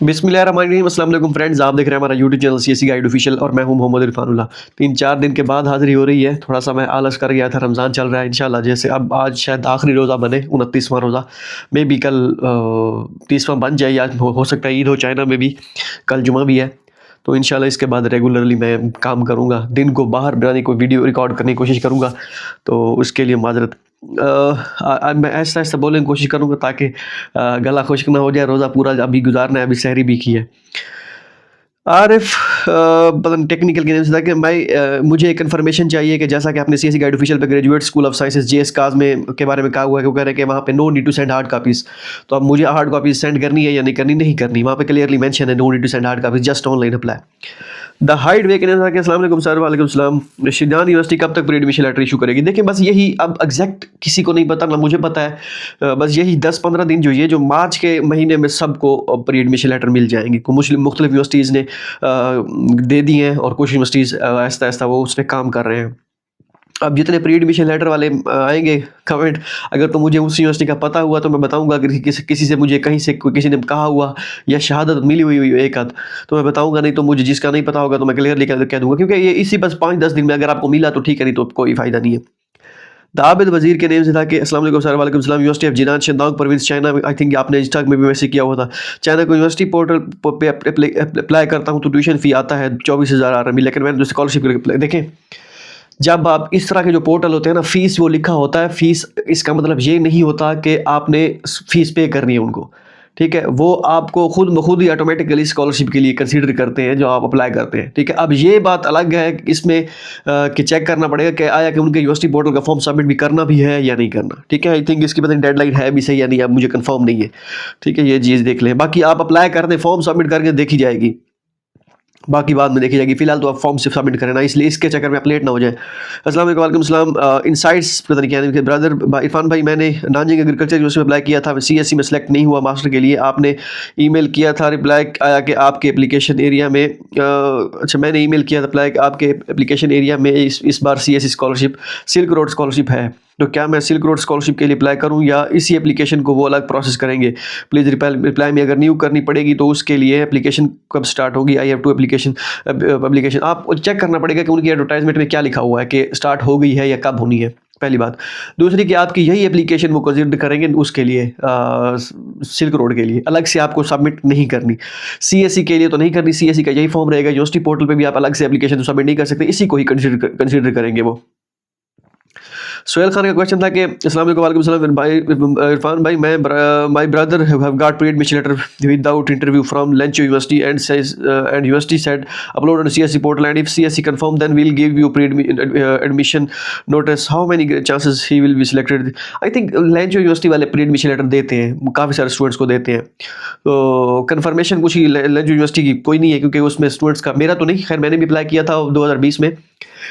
बिस्मिल्लाहिर्रहमानिर्रहीम, अस्सलाम वालेकुम फ्रेंड्स। आप देख रहे हैं हमारा YouTube channel CSC guide official और मैं हूं मोहम्मद इरफानुल्लाह। 3-4 दिन के बाद हाज़िरी हो रही है। थोड़ा-सा मैं आलस कर गया था, रमज़ान चल रहा है इंशाल्लाह। जैसे अब आज शायद आखिरी रोज़ा बने, 29वां रोज़ा। मे बी कल 30वां बन जाए, या हो सकता है ईद हो चाइना में भी, कल जुमा भी है। तो इंशाल्लाह इसके बाद रेगुलरली मैं काम करूँगा। दिन को बाहर बनाने कोई वीडियो रिकॉर्ड करने की कोशिश करूँगा, तो उसके लिए माज़रत। मैं आहिस्ता-आहिस्ता बोलने की कोशिश करूँगा ताकि गला खुश्क ना हो जाए। रोज़ा पूरा अभी गुज़ारना है, अभी सहरी भी की है। आरिफ पता नहीं टेक्निकल के नेम से था कि भाई मुझे एक इन्फॉर्मेशन चाहिए कि जैसा कि आपने सीएससी गाइड ऑफिशियल पे graduate school of sciences JS काज में के बारे में कहा हुआ है कि वो कह रहे हैं कि वहाँ पे no need to send hard copies. तो अब मुझे हार्ड कॉपीज़ सेंड करनी है या नहीं करनी? नहीं करनी। वहाँ पे क्लियरली मेंशन है no need to send hard copies, just online apply. The hide way कहने था कि अस्सलाम वालेकुम सर। वालेकुम सलाम। शिजान यूनिवर्सिटी कब तक प्री एडमिशन लेटर इशू करेगी? देखिए बस यही अब एग्जैक्ट किसी को नहीं पता, ना मुझे पता है। बस यही 10-15 दिन जो ये जो मार्च के महीने में सबको प्री एडमिशन लेटर मिल जाएंगे। मुस्लिम मुख्तलिफ यूनिवर्सिटीज़ ने दे दी हैं और कुछ यूनिवर्सिटीज़ आहिस्ता आहिस्ता वो उस पर काम कर रहे हैं। अब जितने प्री एडमिशन लेटर वाले आएंगे कमेंट, अगर तो मुझे उस यूनिवर्सिटी का पता हुआ तो मैं बताऊंगा। अगर किसी से मुझे कहीं से किसी ने कहा हुआ या शहादत मिली हुई हुई एक आध, तो मैं बताऊंगा। नहीं तो मुझे जिसका नहीं पता होगा तो मैं क्लियरली कह दूंगा, क्योंकि ये इसी बस 5-10 दिन में अगर आपको मिला तो ठीक है, नहीं तो कोई फ़ायदा नहीं है। दाबिद वजीर के नेम से था कि अस्सलाम वालेकुम सर। वालेकुम सलाम। यूनिवर्सिटी ऑफ जिनान शिंदांग प्रोविंस चाइना में, आई थिंक आपने इंस्टा में भी मैसेज किया हुआ था। चाइना को यूनिवर्सिटी पोर्टल पे अप्लाई करता हूँ तो ट्यूशन फ़ी आता है 24,000 RMB, लेकिन मैंने स्कॉलरशिप देखें। जब आप इस तरह के जो पोर्टल होते हैं ना, फ़ीस वो लिखा होता है। फ़ीस इसका मतलब ये नहीं होता कि आपने फ़ीस पे करनी है उनको, ठीक है? वो आपको खुद ब खुद ही ऑटोमेटिकली स्कॉलरशिप के लिए कंसीडर करते हैं जो आप अप्लाई करते हैं, ठीक है? अब ये बात अलग है कि इसमें कि चेक करना पड़ेगा कि आया कि उनके यूनिवर्सिटी पोर्टल का फॉर्म सबमिट भी करना भी है या नहीं करना, ठीक है? आई थिंक इसकी पता नहीं डेडलाइन है भी सही या नहीं, अब मुझे कंफर्म नहीं है, ठीक है? ये चीज़ देख लें। बाकी आप अप्लाई कर दें, फॉर्म सबमिट करके देखी जाएगी। बाकी बाद में देखी जाएगी। फिलहाल तो आप फॉर्म से सबमिट करें ना, इसलिए इसके चक्कर में आप लेट ना हो जाए। अस्सलाम वालेकुम। वालेकुम सलाम। इनसाइट्स पता नहीं क्या है ब्रदर इरफान भाई, मैंने नाजिंग एग्रीकल्चर यूनिवर्सिटी में अप्लाई किया था, सीएससी में सेलेक्ट नहीं हुआ मास्टर के लिए। आपने ईमेल किया था, रिप्लाई आया कि आपके एप्लीकेशन एरिया में अच्छा मैंने ईमेल किया था अप्लाई आपके एप्लीकेशन एरिया में इस बार CSC scholarship silk road scholarship है। तो क्या मैं सिल्क रोड स्कॉलरशिप के लिए अप्लाई करूं या इसी एप्लीकेशन को वो अलग प्रोसेस करेंगे? प्लीज़ रिप्लाई में अगर न्यू करनी पड़ेगी तो उसके लिए एप्लीकेशन कब स्टार्ट होगी? आई हैव टू एप्लीकेशन आप चेक करना पड़ेगा कि उनकी एडवर्टाइजमेंट में क्या लिखा हुआ है कि स्टार्ट हो गई है या कब होनी है, पहली बात। दूसरी कि आपकी यही एप्लीकेशन वो कंसिडर करेंगे उसके लिए सिल्क रोड के लिए अलग से आपको सबमिट नहीं करनी। सीएससी के लिए तो नहीं करनी, सीएससी का यही फॉर्म रहेगा। यूनिवर्सिटी पोर्टल पे भी आप अलग से एप्लीकेशन सबमिट नहीं कर सकते, इसी को ही कंसिडर करेंगे वो। सोहेल खान का क्वेश्चन था कि अस्सलाम वालेकुम। वालेकुम सलाम भाई इरफान भाई, मैं my brother have got pre admission letter without interview from लेंचो university and says and university said upload on CSC portal and if CSC confirm then we will give you pre admission notice. How many chances he will be selected? I think लेंचो university वाले pre admission letter देते हैं, काफ़ी सारे students को देते हैं। तो कन्फर्मेशन कुछ ही लेंचो यूनिवर्सिटी की कोई नहीं है, क्योंकि उसमें स्टूडेंट्स का मेरा तो नहीं, खैर मैंने भी अप्लाई किया था 2020 में।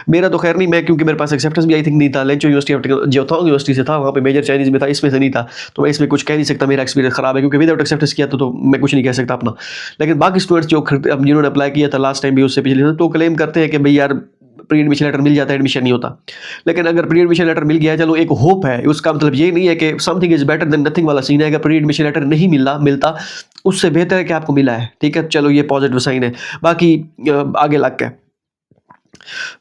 मेरा तो खैर नहीं, मैं क्योंकि मेरे पास एक्सेप्टेंस भी आई थिंक नहीं था। लेंचो यूनिवर्सिटी ऑफ जियोथॉन्ग यूनिवर्सिटी से था, वहाँ पे मेजर चाइनीज़ में था, इसमें से नहीं था। तो मैं इसमें कुछ कह नहीं सकता, मेरा एक्सपीरियंस ख़राब है, क्योंकि विदाउट एक्सेप्टेंस किया तो मैं कुछ नहीं कह सकता अपना। लेकिन बाकी स्टूडेंट्स जो अब जिन्होंने अप्लाई किया था लास्ट टाइम भी, उससे पिछले, तो क्लेम करते हैं कि भाई यार प्री एडमिशन लेटर मिल जाता है, एडमिशन नहीं होता। लेकिन अगर प्री एडमिशन लेटर मिल गया है, चलो एक होप है, उसका मतलब ये नहीं है कि something is better than nothing वाला सीन है। अगर प्री एडमिशन लेटर नहीं मिलता, उससे बेहतर है कि आपको मिला है, ठीक है? चलो ये पॉजिटिव साइन है। बाकी आगे लग के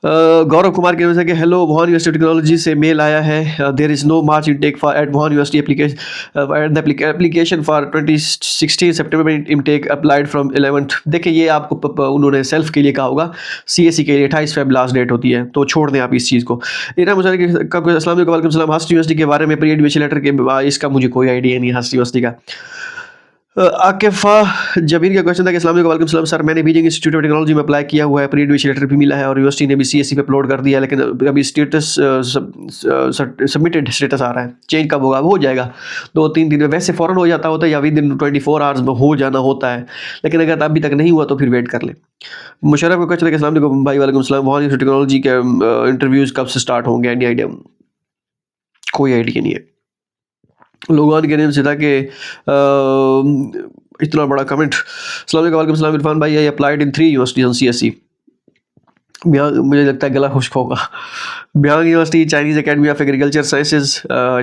गौरव कुमार की वजह से कि हेलो वुहान यूनिवर्सिटी टेक्नोलॉजी से मेल आया है, there is no March intake for at Wuhan university application for 2016 सितंबर में इनटेक अप्लाइड फ्रॉम 11th। देखिए ये आपको उन्होंने सेल्फ के लिए कहा होगा, सीएससी के लिए 28 फेब लास्ट डेट होती है, तो छोड़ दें आप इस चीज़ को। इना मुझे अस्सलाम वालेकुम सलाम। हस्ट यूनिवर्सिटी के बारे में प्री एडमिशन लेटर के इसका मुझे कोई आइडिया नहीं है हस्ट यूनिवर्सिटी का। आकिफ़ा जबीर का क्वेश्चन था कि अस्सलाम वालेकुम। वालेकुम सलाम सर, मैंने बीजिंग इंस्टीट्यूट ऑफ टेक्नोलॉजी में अप्लाई किया हुआ है, प्री एडमिशन लेटर भी मिला है और यूनिवर्सिटी ने भी सीएससी पे अपलोड कर दिया है, लेकिन अभी स्टेटस सबमिटेड स्टेटस आ रहा है। चेंज कब होगा? वो हो जाएगा 2-3 दिन में, वैसे फ़ौरन हो जाता होता है या विद इन 24 आवर्स में हो जाना होता है, लेकिन अगर अभी तक नहीं हुआ तो फिर वेट कर लें। मुशर्रफ का क्वेश्चन है कि अस्सलाम वालेकुम भाई। वालेकुम सलाम। वहाँ यूनिवर्सिटी टेक्नोलॉजी के इंटरव्यूज़ कब से स्टार्ट होंगे? Any idea? कोई आइडिया नहीं है। लोगों के नेम से था कि इतना बड़ा कमेंट। अस्सलाम वालेकुम। वालेकुम सलाम इरफान भाई, I applied in 3 universities on CSC. मुझे लगता है गला खुश्क होगा। Bihar University, Chinese Academy of Agriculture Sciences,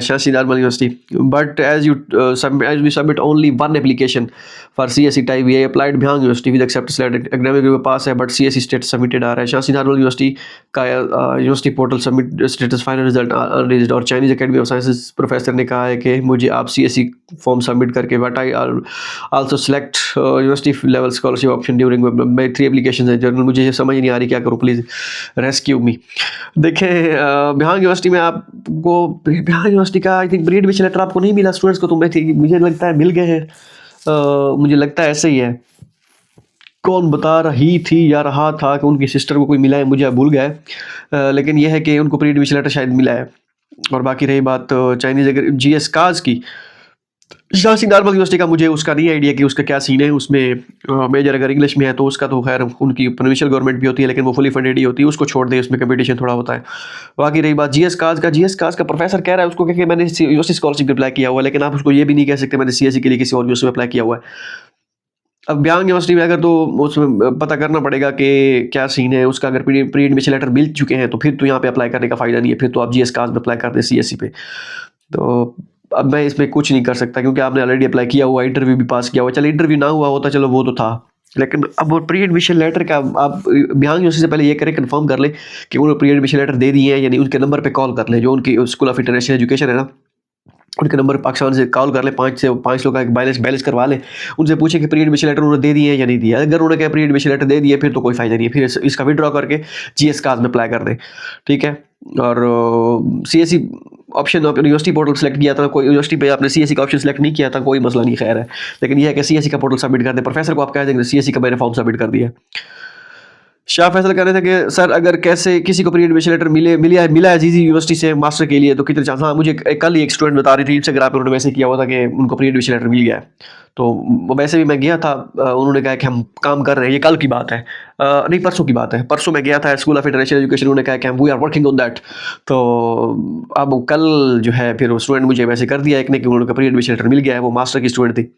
Shashi Normal University. But as we submit only one application for CSE type, we applied Bihar University with acceptance letter. Academic review pass है, but CSE status submitted आ रहा है। Shashi Normal University का university portal submit status final result unreleased. और Chinese academy of sciences professor ने कहा है कि मुझे आप CSE फॉर्म सबमिट करके, but I also select university level scholarship option during my 3 application है जर्नल। मुझे समझ नहीं आ रही क्या करूँ, प्लीज़ रेस्क्यू मी। देखें, बिहार यूनिवर्सिटी में आपको, बिहार यूनिवर्सिटी का I think pre admission letter आपको नहीं मिला स्टूडेंट्स को, तो मुझे लगता है मिल गए हैं। मुझे लगता है ऐसे ही है। कौन बता रही थी या रहा था कि उनकी सिस्टर को कोई मिला है, मुझे भूल गया है। लेकिन यह है कि उनको प्री एडमिशन लेटर शायद मिला है। और बाकी रही बात चाइनीज़ अगर GS काज की, शासी नॉर्मल यूनिवर्सिटी का मुझे उसका नहीं आइडिया कि उसका क्या सीन है। उसमें मेजर अगर इंग्लिश में है तो उसका तो खैर उनकी प्रोविंशियल गवर्नमेंट भी होती है, लेकिन वो फुली फंडेड ही होती है, उसको छोड़ दें, उसमें कंपटीशन थोड़ा होता है। बाकी रही बात GS काज का प्रोफेसर कह रहा है उसको कि मैंने यूनिवर्सिटी स्कॉलरशिप अप्लाई किया हुआ है, लेकिन आप उसको ये भी नहीं कह सकते मैंने CSE के लिए किसी और यूनिवर्सिटी में अप्लाई किया हुआ है। अब बिहार यूनिवर्सिटी में अगर तो उसमें पता करना पड़ेगा कि क्या सीन है उसका। अगर प्री एडमिशन लेटर मिल चुके हैं तो फिर तो यहाँ पे अप्लाई करने का फ़ायदा नहीं है, फिर तो आप GS काज में अप्लाई कर दें CSE पे। तो अब मैं इसमें कुछ नहीं कर सकता क्योंकि आपने ऑलरेडी अप्लाई किया हुआ, इंटरव्यू भी पास किया हुआ। चलो इंटरव्यू ना हुआ होता, चलो वो तो था, लेकिन अब वो प्री एडमिशन लेटर का आप बिहार यूनिवर्सिटी से पहले ये करें, कंफर्म कर लें कि उन्होंने प्री एडमिशन लेटर दे दिए हैं, यानी उनके नंबर पे कॉल कर लें, जो उनकी स्कूल ऑफ इंटरनेशनल एजुकेशन है ना, उनके नंबर पाकिस्तान से कॉल कर ले, 5 लोग का एक बैलेंस करवा ले, उनसे पूछे कि प्री एडमिशन लेटर उन्होंने दे दिए हैं या नहीं दिया। अगर उन्होंने कहा प्री एडमिशन लेटर दे दिए फिर तो कोई फ़ायदा नहीं है, फिर इसका विड्रॉ करके GS काज में अप्लाई कर दें, ठीक है। और CSE ऑप्शन आपने यूनिवर्सिटी पोर्टल सेलेक्ट किया था, कोई यूनिवर्सिटी पे आपने CSE का ऑप्शन सेलेक्ट नहीं किया था, कोई मसला नहीं, खैर है। लेकिन यह है कि CSE का पोर्टल सबमिट कर दें, प्रोफेसर को आप कह देंगे CSE का मैंने फॉर्म सबमिट कर दिया। शाह फैसल कह रहे थे कि सर अगर कैसे किसी को प्री एडमिशन लेटर मिला है जीजी यूनिवर्सिटी से मास्टर के लिए तो कितने चांस। हाँ, मुझे कल ही एक स्टूडेंट बता रही थी इंस्टाग्राम पर, उन्होंने मैसेज किया हुआ था कि उनको प्री एडमिशन लेटर मिल गया है। तो वैसे भी मैं गया था, उन्होंने कहा कि हम काम कर रहे हैं, ये कल की बात है, नहीं परसों की बात है। परसों मैं गया था स्कूल ऑफ इंटरनेशनल एजुकेशन, उन्होंने कहा कि हम we are working on that. तो अब कल जो है फिर स्टूडेंट मुझे मैसेज कर दिया एक ने कि उन्होंने प्री एडमिशन लेटर मिल गया है, वो मास्टर की स्टूडेंट थी।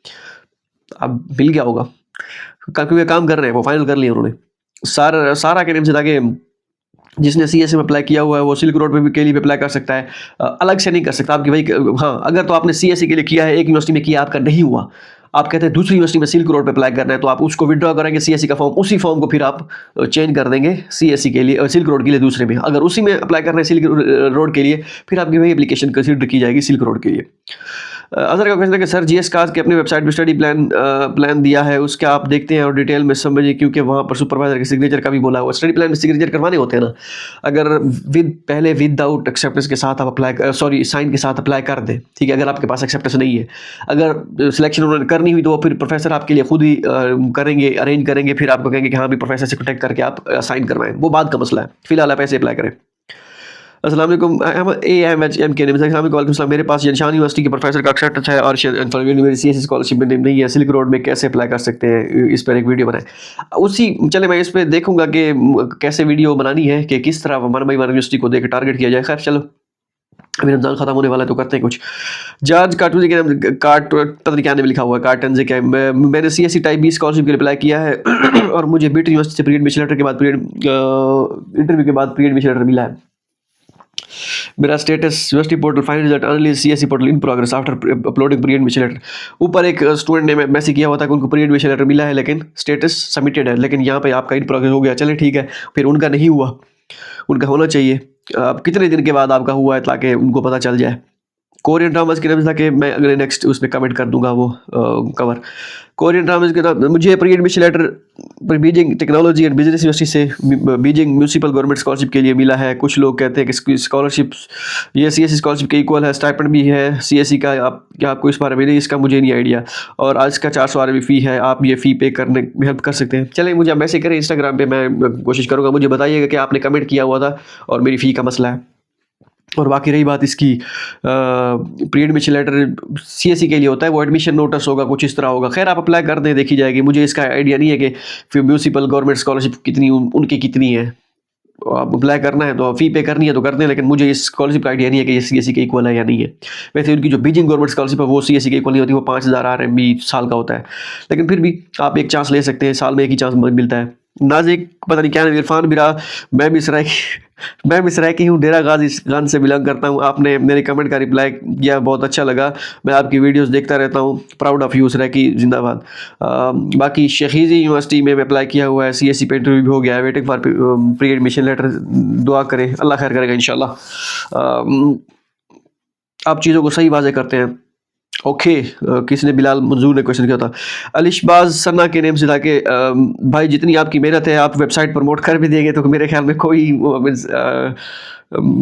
अब मिल गया होगा क्योंकि काम कर रहे हैं, वो फाइनल कर लिया उन्होंने। सारा के नेम से था कि जिसने CSE में अप्लाई किया हुआ है वो सिल्क रोड पे भी के लिए भी अप्लाई कर सकता है, अलग से नहीं कर सकता आपकी भाई। हाँ, अगर तो आपने CSE के लिए किया है, एक यूनिवर्सिटी में किया, आपका नहीं हुआ, आप कहते हैं दूसरी यूनिवर्सिटी में सिल्क रोड पे अप्लाई करना है, तो आप उसको विड्रॉ करेंगे CSE का फॉर्म, उसी फॉर्म को फिर आप चेंज कर देंगे CSE के लिए, सिल्क रोड के लिए दूसरे में। अगर उसी में अप्लाई करना है सिल्क रोड के लिए, फिर आपकी वही एप्लीकेशन कंसिडर की जाएगी सिल्क रोड के लिए। अजहर का क्वेश्चन है कि सर GS काज के अपनी वेबसाइट पर स्टडी प्लान दिया है, उसका आप देखते हैं और डिटेल में समझिए, क्योंकि वहाँ पर सुपरवाइजर के सिग्नेचर का भी बोला हुआ। स्टडी प्लान में सिग्नेचर करवाने होते हैं ना, अगर पहले विदाउट एक्सेप्टेंस के साथ आप साइन के साथ अप्लाई कर दें, ठीक है। अगर आपके पास एक्सेप्टेंस नहीं है, अगर सिलेक्शन उन्होंने करनी हुई तो वो फिर प्रोफेसर आपके लिए खुद ही करेंगे, अरेंज करेंगे, फिर आपको कहेंगे कि हाँ भी प्रोफेसर से कॉन्टैक्ट करके आप साइन करवाएं, वो बात का मसला है। फिलहाल आप ऐसे अप्लाई करें। अस्सलाम वालेकुम, AMHM के नेम से मेरे पास निशान यूनिवर्सिटी के प्रोफेसर का एक्सेप्टेंस है और मेरी CSE स्कॉलरशिप में नहीं है, सिल्क रोड में कैसे अप्लाई कर सकते हैं, इस पर एक वीडियो बनाए। चले मैं इस पर देखूंगा कि कैसे वीडियो बनानी है, कि किस तरह मन यूनिवर्सिटी को देकर टारगेट किया जाए। खैर चलो, अभी रमजान खत्म होने वाला है तो करते हैं कुछ। जॉर्ज कार्टून के नाम पता नहीं क्या नाम लिखा हुआ है, कार्टन से क्या। मैंने CSE टाइप B स्कॉलरशिप के लिए अप्लाई किया है और मुझे बीट यूनिवर्सिटी से प्री एडमिशन लेटर के बाद इंटरव्यू के बाद प्री एडमिशन लेटर मिला है। मेरा status university portal final result unreleased CSE portal in progress after uploading pre admission letter. ऊपर एक स्टूडेंट ने मैसेज किया हुआ था कि उनको प्री एडमिशन लेटर मिला है लेकिन स्टेटस सबमिटेड है, लेकिन यहाँ पे आपका इन प्रोग्रेस हो गया। चले ठीक है, फिर उनका नहीं हुआ, उनका होना चाहिए। अब कितने दिन के बाद आपका हुआ है ताकि उनको पता चल जाए। कोरियन ड्रामाज के नाम था कि मैं अगले नेक्स्ट उस पर कमेंट कर दूंगा वो कवर। कोरियन ड्रामाज के नाम मुझे pre admission letter Beijing technology and business university से बीजिंग म्यूनसिपल गवर्नमेंट स्कॉलरशिप के लिए मिला है। कुछ लोग कहते हैं कि स्कॉलरशिप ये CSE स्कॉलरशिप के इक्वल है, स्टाइपेंड भी है CSE का। आपको इस बारे में नहीं, इसका मुझे नहीं आइडिया। और आज का 400 आरबी फ़ी है, आप ये फ़ी पे करने में हेल्प कर सकते हैं। चलें, मुझे मैसेज करें इंस्टाग्राम पे, मैं कोशिश करूँगा। मुझे बताइएगा कि आपने कमेंट किया हुआ था और मेरी फ़ी का मसला है। और बाकी रही बात इसकी, प्री एडमिशन लेटर CSE के लिए होता है, वो एडमिशन नोटिस होगा, कुछ इस तरह होगा। खैर आप अप्लाई कर दें, देखी जाएगी। मुझे इसका आइडिया नहीं है कि फिर म्यूनसिपल गवर्नमेंट स्कॉलरशिप कितनी उनकी कितनी है। आप अप्लाई करना है तो फ़ी पे करनी है तो कर दें, लेकिन मुझे इस स्कॉलरशिप का आइडिया नहीं है कि ये CSE के इक्वल है या नहीं है। वैसे उनकी जो बीजिंग गवर्नमेंट स्कॉलरशिप है वो CSE के इक्वल नहीं होती, वो 5000 RMB साल का होता है। लेकिन फिर भी आप एक चांस ले सकते हैं, साल में एक ही चांस मिलता है। नाजिक पता नहीं क्या नाम, इरफान बिरा, मैं भी सराय की हूँ, डेरा गाजी खान से बिलोंग करता हूँ। आपने मेरे कमेंट का रिप्लाई किया, बहुत अच्छा लगा। मैं आपकी वीडियोस देखता रहता हूँ। प्राउड ऑफ यू सरायकी, जिंदाबाद। बाकी शहीजी यूनिवर्सिटी में अप्लाई किया हुआ है, CSE पे इंटरव्यू भी हो गया है, waiting for pre admission letter. दुआ करें, अल्लाह खैर करेगा इंशाल्लाह। आप चीज़ों को सही वाज़े करते हैं। ओके, किसने, बिलाल मंजूर ने क्वेश्चन किया था। अलिशबाज सन्ना के नेम से था कि भाई जितनी आपकी मेहनत है आप वेबसाइट प्रमोट कर भी देंगे तो मेरे ख्याल में कोई मीन्स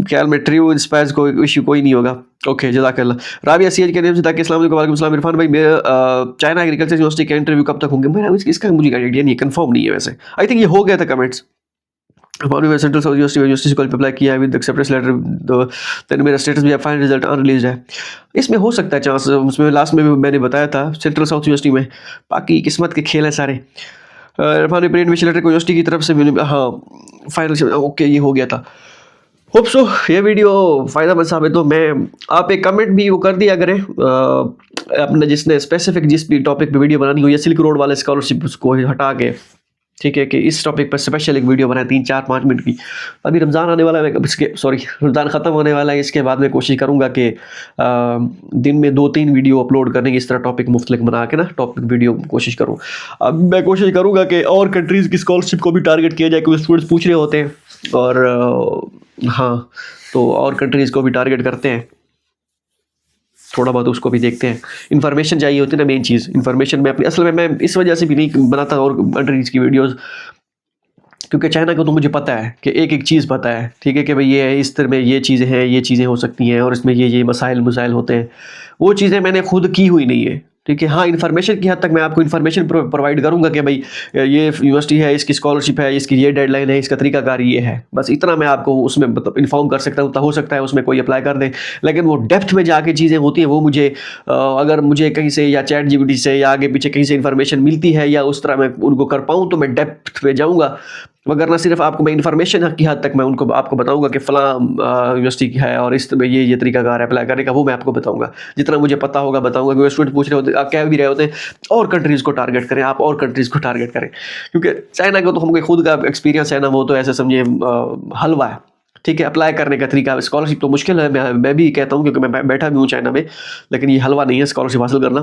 ख्याल में ट्रू इंस्पायर्स कोई इशू कोई नहीं होगा। ओके, जज़ाकल्लाह। राबिया सीएज के नेम से था कि अस्सलाम वालेकुम। वालेकुम सलाम इरफान भाई, मेरा चाइना एग्रीकल्चर यूनिवर्सिटी का इंटरव्यू कब तक होंगे? मेरा इसका मुझे आइडिया नहीं, कंफर्म नहीं है वैसे। आई थिंक ये हो गया था comments. Central south university college पे अप्लाई किया है विद एक्सेप्टेंस लेटर, देन मेरा स्टेटस भी फाइनल रिजल्ट अनरिलीज्ड है। इसमें हो सकता है चांस, उसमें लास्ट में भी मैंने बताया था सेंट्रल साउथ यूनिवर्सिटी में। बाकी किस्मत के खेल हैं सारे। इरफान प्री एडमिशन लेटर को यूनिवर्सिटी की तरफ से हाँ फाइनल, ओके ये हो गया था। होप सो ये वीडियो फ़ायदेमंद साबित हो। मैं आप एक कमेंट भी वो कर दिया करें अपने, जिसने स्पेसिफिक जिस भी टॉपिक पे वीडियो बनानी हो, या सिल्क रोड वाले स्कॉलरशिप उसको हटा के, ठीक है, कि इस टॉपिक पर स्पेशल एक वीडियो बनाए 3-4-5 मिनट की। अभी रमज़ान आने वाला है, इसके रमज़ान ख़त्म होने वाला है, इसके बाद मैं कोशिश करूँगा कि दिन में 2-3 वीडियो अपलोड करने की, इस तरह टॉपिक मुख्तलिफ बना के ना टॉपिक वीडियो कोशिश करूँ। अब मैं कोशिश करूँगा कि और कंट्रीज़ की स्कॉलरशिप को भी टारगेट किया जाए, क्योंकि स्टूडेंट्स पूछ रहे होते हैं। और हाँ, तो और कंट्रीज़ को भी टारगेट करते हैं, थोड़ा बहुत उसको भी देखते हैं। इन्फॉर्मेशन चाहिए होती है ना, मेन चीज़ इन्फॉर्मेशन। मैं अपनी असल में मैं इस वजह से भी नहीं बनाता और कंट्रीज़ की वीडियोस, क्योंकि चाइना को तो मुझे पता है कि एक चीज़ पता है, ठीक है, कि भाई ये इस तरह में ये चीज़ें हैं, ये चीज़ें हो सकती हैं, और इसमें ये मसाइल होते हैं। वो चीज़ें मैंने खुद की हुई नहीं है, ठीक है। हाँ, इन्फॉर्मेशन की हद तक मैं आपको इन्फॉर्मेशन प्रोवाइड करूँगा कि भाई ये यूनिवर्सिटी है, इसकी स्कॉलरशिप है, इसकी ये डेडलाइन है, इसका तरीकाकार ये है। बस इतना मैं आपको उसमें मतलब इन्फॉर्म कर सकता हूँ। तो हो सकता है उसमें कोई अप्लाई कर दे, लेकिन वो डेप्थ में जाके चीज़ें होती हैं, वो मुझे अगर मुझे कहीं से या चैट जीपीटी से या आगे पीछे कहीं से इन्फॉर्मेशन मिलती है, या उस तरह मैं उनको कर पाऊँ, तो मैं डेप्थ में जाऊँगा। वगरना सिर्फ आपको मैं इन्फॉर्मेशन की हद तक मैं उनको आपको बताऊंगा कि फ़लाँ यूनिवर्सिटी की है और इस में ये तरीकाकार है अप्लाई करने का, वो मैं आपको बताऊंगा। जितना मुझे पता होगा बताऊंगा। क्योंकि स्टूडेंट पूछ रहे होते, आप कह भी रहे होते हैं और कंट्रीज़ को टारगेट करें, आप और कंट्रीज़ को टारगेट करें, क्योंकि चाइना का तो हमको खुद का एक्सपीरियंस है ना, वो तो ऐसे समझिए हलवा है, ठीक है। अप्लाई करने का तरीका, स्कॉलरशिप तो मुश्किल है, मैं भी कहता हूँ, क्योंकि मैं बैठा भी हूँ चाइना में, लेकिन ये हलवा नहीं है स्कॉलरशिप हासिल करना।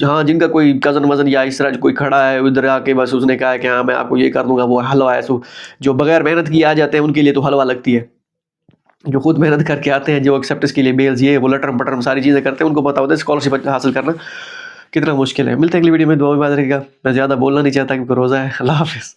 हाँ, जिनका कोई कज़न वज़न या इस तरह कोई खड़ा है उधर आके, बस उसने कहा है कि हाँ मैं आपको ये कर दूंगा, वो हलवा है। सो जो बगैर मेहनत किए आ जाते हैं उनके लिए तो हलवा लगती है। जो खुद मेहनत करके आते हैं, जो एक्सेप्टेंस के लिए मेल्स, ये वो लटरम पटरम सारी चीज़ें करते हैं, उनको पता होता है स्कॉलरशिप हासिल करना कितना मुश्किल है। मिलते हैं अगली वीडियो में, दुआ में याद रखिएगा। मैं ज़्यादा बोलना नहीं चाहता क्योंकि रोज़ा है। अल्लाह हाफ़िज़।